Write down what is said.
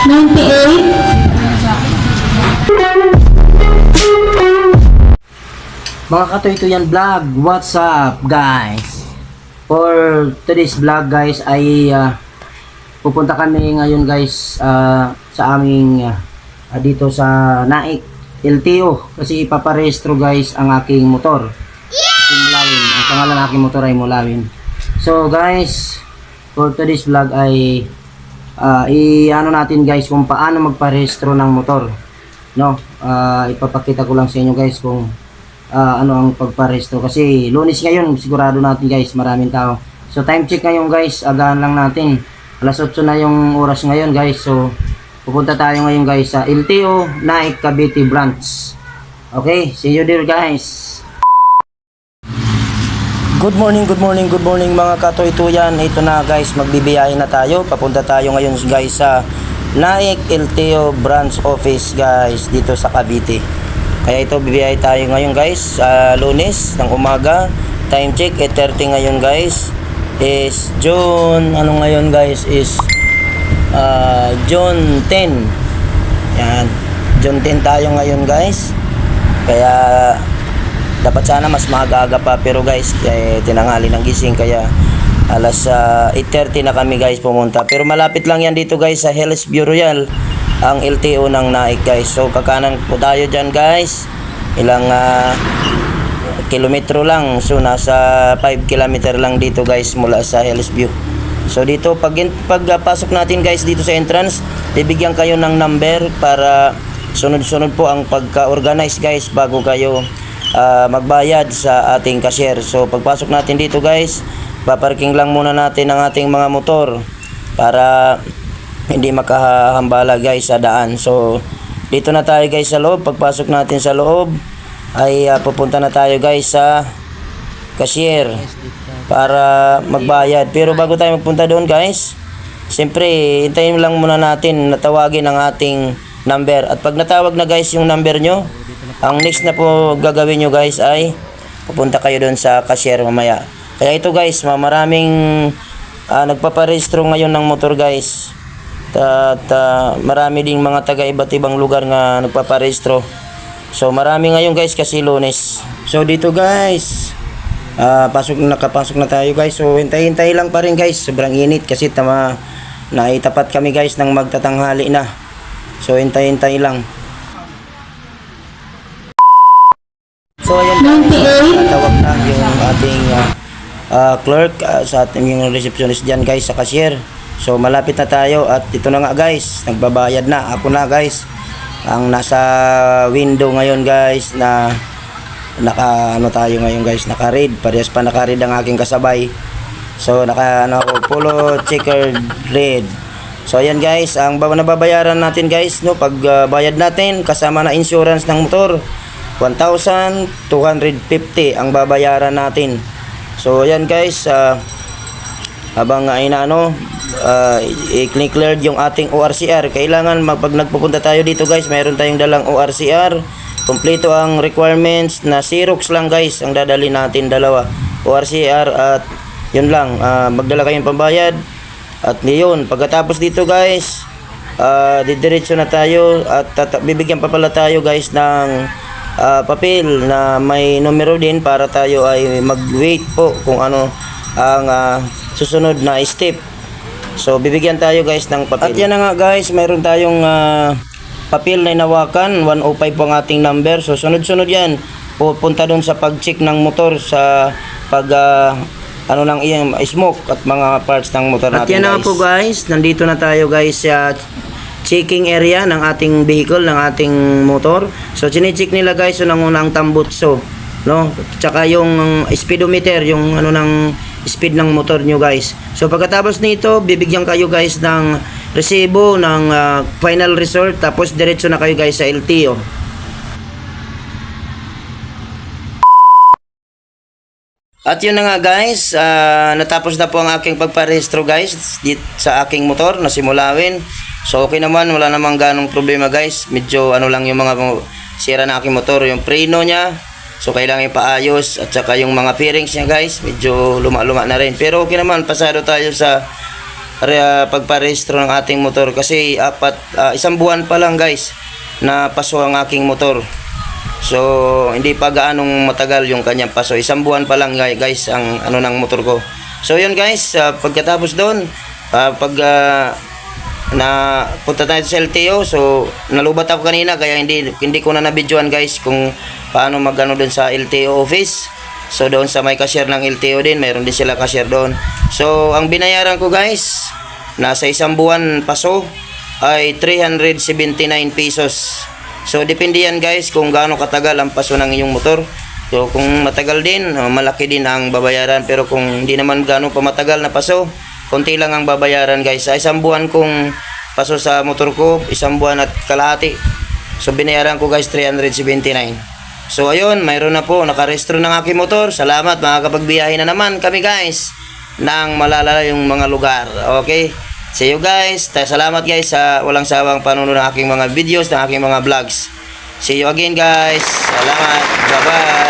Mga katoy-toyan vlog, what's up guys? For today's vlog guys ay pupunta kami ngayon guys sa aming dito sa Naik LTO kasi ipaparehistro guys ang aking motor. Mulawin. Ang pangalan ng aking motor ay Mulawin. So guys, for today's vlog ay i-ano natin guys kung paano magparehistro ng motor. No, ipapakita ko lang sa inyo guys kung ano ang pagparehistro kasi Lunes ngayon, sigurado natin guys maraming tao. So time check ngayon guys, agahan lang natin, alas 8 na yung oras ngayon guys. So pupunta tayo ngayon guys sa LTO Naik Cavite branch. Okay, see you there guys. Good morning mga katoy-toyan. Ito na guys, magbibiyahe na tayo, papunta tayo ngayon guys sa Naik LTO branch office guys dito sa Cavite. Kaya ito, bibiyahe tayo ngayon guys sa Lunes ng umaga. Time check 8:30 ngayon guys. Is June, ano ngayon guys is June 10. Yan, June 10 tayo ngayon guys. Kaya dapat sana mas maaga-aga pa, pero guys tinanghali ng gising kaya alas 8:30 na kami guys pumunta. Pero malapit lang yan dito guys sa Hillsview Royal, ang LTO ng Naik guys. So kakanan po tayo dyan guys, ilang kilometro lang. So nasa 5 kilometer lang dito guys mula sa Hillsview. So dito pagpasok natin guys dito sa entrance, bibigyan kayo ng number para sunod-sunod po ang pagka-organize guys bago kayo magbayad sa ating cashier. So pagpasok natin dito guys, paparking lang muna natin ang ating mga motor para hindi makahambala guys sa daan. So dito na tayo guys sa loob. Pagpasok natin sa loob ay pupunta na tayo guys sa cashier para magbayad. Pero bago tayo magpunta doon guys, siyempre hintayin lang muna natin natawagin ang ating number. At pag natawag na guys yung number nyo, ang next na po gagawin nyo guys ay pupunta kayo doon sa cashier mamaya. Kaya ito guys, maraming nagpaparehistro ngayon ng motor guys. At marami ding mga taga iba't ibang lugar nga nagpaparehistro. So marami ngayon guys kasi Lunes. So dito guys, nakapasok na tayo guys. So hintay-hintay lang pa rin guys. Sobrang init kasi naitapat kami guys ng magtatanghali na. So hintay-hintay lang. So ayan guys, tawag na yung ating clerk sa ating yung receptionist dyan guys sa cashier. So malapit na tayo at ito na nga guys, nagbabayad na. Ako na guys ang nasa window ngayon guys, na tayo ngayon guys, naka-red. Parehas pa naka-red ang aking kasabay. So ako polo checkered red. So ayan guys, ang nababayaran natin guys, no, pag bayad natin kasama na insurance ng motor, 1,250 ang babayaran natin. So ayan guys, habang i-cleared yung ating ORCR, kailangan pag nagpupunta tayo dito guys, mayroon tayong dalang ORCR. Kompleto ang requirements na Xerox lang guys ang dadali natin, dalawa ORCR, at yun lang, magdala kayong pambayad. At yun, pagkatapos dito guys, didiretso na tayo at bibigyan pa pala tayo guys ng papel na may numero din para tayo ay mag-wait po kung ano ang susunod na step. So bibigyan tayo guys ng papel. At yan na nga guys, mayroon tayong papel na inawakan, 105 po ang ating number. So sunod-sunod yan, pupunta doon sa pag-check ng motor, sa pag ng iyang smoke at mga parts ng motor natin. At yan na po guys, nandito na tayo guys sa checking area ng ating vehicle, ng ating motor. So chine-check nila guys yung unang tambutso, no? Tsaka yung speedometer, yung ng speed ng motor nyo guys. So pagkatapos nito, bibigyan kayo guys ng resibo ng final result, tapos diretso na kayo guys sa LTO. At yun na nga guys, natapos na po ang aking pagparehistro guys sa aking motor na si Mulawin. So okay naman, wala namang ganong problema guys. Medyo lang yung mga sira na aking motor, yung preno niya. So kailangan ipaayos, at saka yung mga fairings niya guys, medyo luma-luma na rin. Pero okay naman, pasado tayo sa pagparehistro ng ating motor kasi isang buwan pa lang guys na paso ang aking motor. So hindi pa gaanong matagal yung kanyang paso, isang buwan pa lang guys ang ano ng motor ko. So yun guys, pagkatapos doon na punta tayo sa LTO, so nalubat ako kanina kaya hindi ko na nabidyoan guys kung paano magano doon sa LTO office. So doon sa may cashier ng LTO din, mayroon din sila cashier doon. So ang binayaran ko guys, nasa isang buwan paso ay 379 pesos. So depende yan guys kung gaano katagal ang paso ng iyong motor. So kung matagal din, malaki din ang babayaran, pero kung hindi naman gaano pa matagal na paso, konti lang ang babayaran guys. Sa isang buwan kong paso sa motor ko, isang buwan at kalahati. So binayaran ko guys 379. So ayun, mayroon na po, nakarehistro ng aking motor. Salamat, makakapagbiyahe na naman kami guys ng malalayong mga lugar. Okay? See you guys. Salamat guys sa walang sawang panonood ng aking mga videos, ng aking mga vlogs. See you again guys. Salamat. Bye bye.